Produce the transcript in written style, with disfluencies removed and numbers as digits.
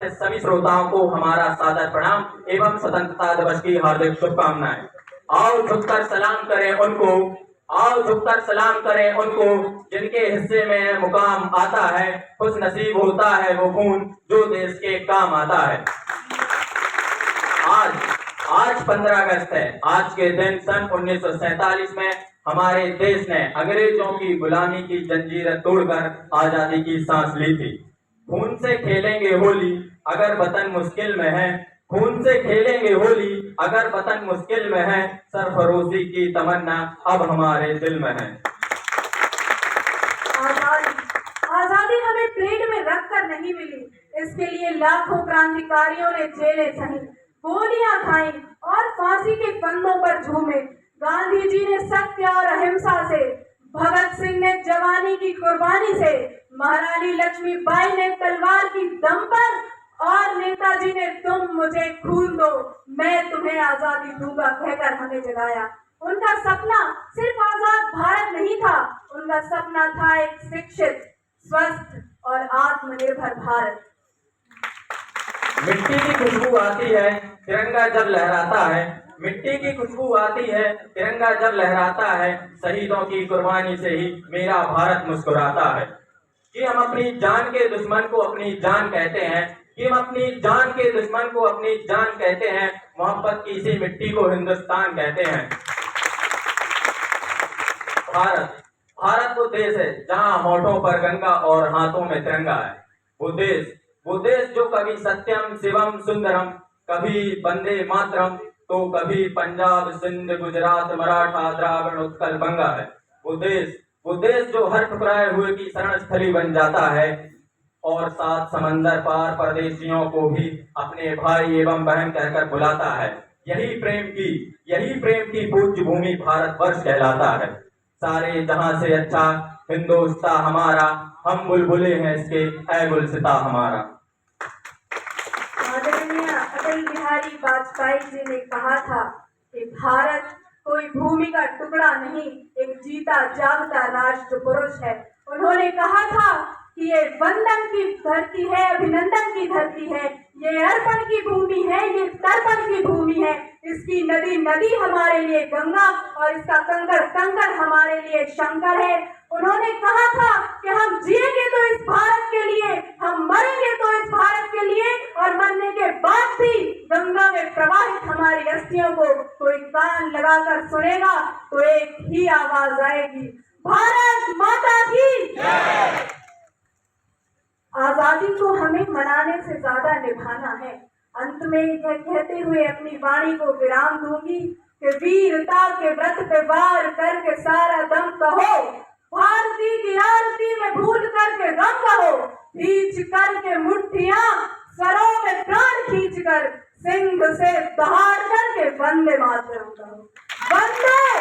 सभी श्रोताओं को हमारा सादर प्रणाम एवं स्वतंत्रता दिवस की हार्दिक शुभकामनाएं। आओ झुककर सलाम करें उनको, आओ झुककर सलाम करें उनको जिनके हिस्से में मुकाम आता है। खुश नसीब होता है वो खून जो देश के काम आता है। आज 15 अगस्त है। आज के दिन सन 1947 में हमारे देश ने अंग्रेजों की गुलामी की जंजीरें तोड़कर आजादी की सांस ली थी। खून से खेलेंगे होली अगर वतन मुश्किल में है, खून से खेलेंगे होली अगर वतन मुश्किल में है। सरफरोशी की तमन्ना अब हमारे दिल में है। आजादी हमें प्लेट में रखकर नहीं मिली, इसके लिए लाखों क्रांतिकारियों ने जेलें सही, गोलियां खाई और फांसी के फंदों पर झूमे। गांधी जी ने सत्य और अहिंसा से, भगत सिंह ने जवानी की कुर्बानी से, महारानी लक्ष्मीबाई ने तलवार की दम पर और नेताजी ने तुम मुझे खून दो मैं तुम्हें आजादी दूंगा कहकर हमें जगाया। उनका सपना सिर्फ आजाद भारत नहीं था, उनका सपना था एक शिक्षित, स्वस्थ और आत्मनिर्भर भारत। मिट्टी की खुशबू आती है तिरंगा जब लहराता है, मिट्टी की खुशबू आती है तिरंगा जब लहराता है। शहीदों की कुर्बानी से ही मेरा भारत मुस्कुराता है। कि हम अपनी जान के दुश्मन को अपनी जान कहते हैं, कि हम अपनी जान के दुश्मन को अपनी जान कहते हैं। मोहब्बत की इसी मिट्टी को हिंदुस्तान कहते हैं। भारत वो देश है जहां होठों पर गंगा और हाथों में तिरंगा है। वो देश जो कभी सत्यम शिवम सुंदरम, कभी वंदे मातरम तो कभी पंजाब सिंध गुजरात मराठा द्राविड़ उत्कल बंगा है। वो देश जो हर ठुकराए हुए की शरण स्थली बन जाता है और 7 समंदर पार परदेशियों को भी अपने भाई एवं बहन कहकर बुलाता है। यही प्रेम की पूज्य भूमि भारतवर्ष कहलाता है। सारे जहां से अच्छा हिंदुस्तान हमारा, हम बुलबुले हैं इसके ऐ गुलसिता हमारा। आदरणीय अटल बिहारी वाजपेयी जी ने कहा था कि भारत कोई भूमि का टुकड़ा नहीं, एक जीता जागता राष्ट्र पुरुष है। उन्होंने कहा था कि ये वंदन की धरती है, अभिनंदन की धरती है, ये अर्पण की भूमि है, ये तर्पण की भूमि है। इसकी नदी नदी हमारे लिए गंगा और इसका कंकड़ कंकड़ हमारे लिए शंकर है। उन्होंने कहा था कि हम जिएंगे तो इस भारत के लिए, हम मरेंगे तो इस भारत के लिए, और मरने के बाद भी गंगा में प्रवाहित हमारी अस्थियों को कोई कान लगाकर सुनेगा तो एक ही आवाज आएगी, भारत माता की जय। आजादी को हमें मनाने से ज्यादा निभाना है। अंत में यह कहते हुए अपनी वाणी को विराम दूंगी कि वीरता के व्रत पे वार करके सारा दम कहो, भारती की आरती में भूल करके गम कहो, खींच करके मुट्ठियां सरों में प्राण खींच कर सिंह से दहाड़ करके वंदे मातरम कहो। वंदे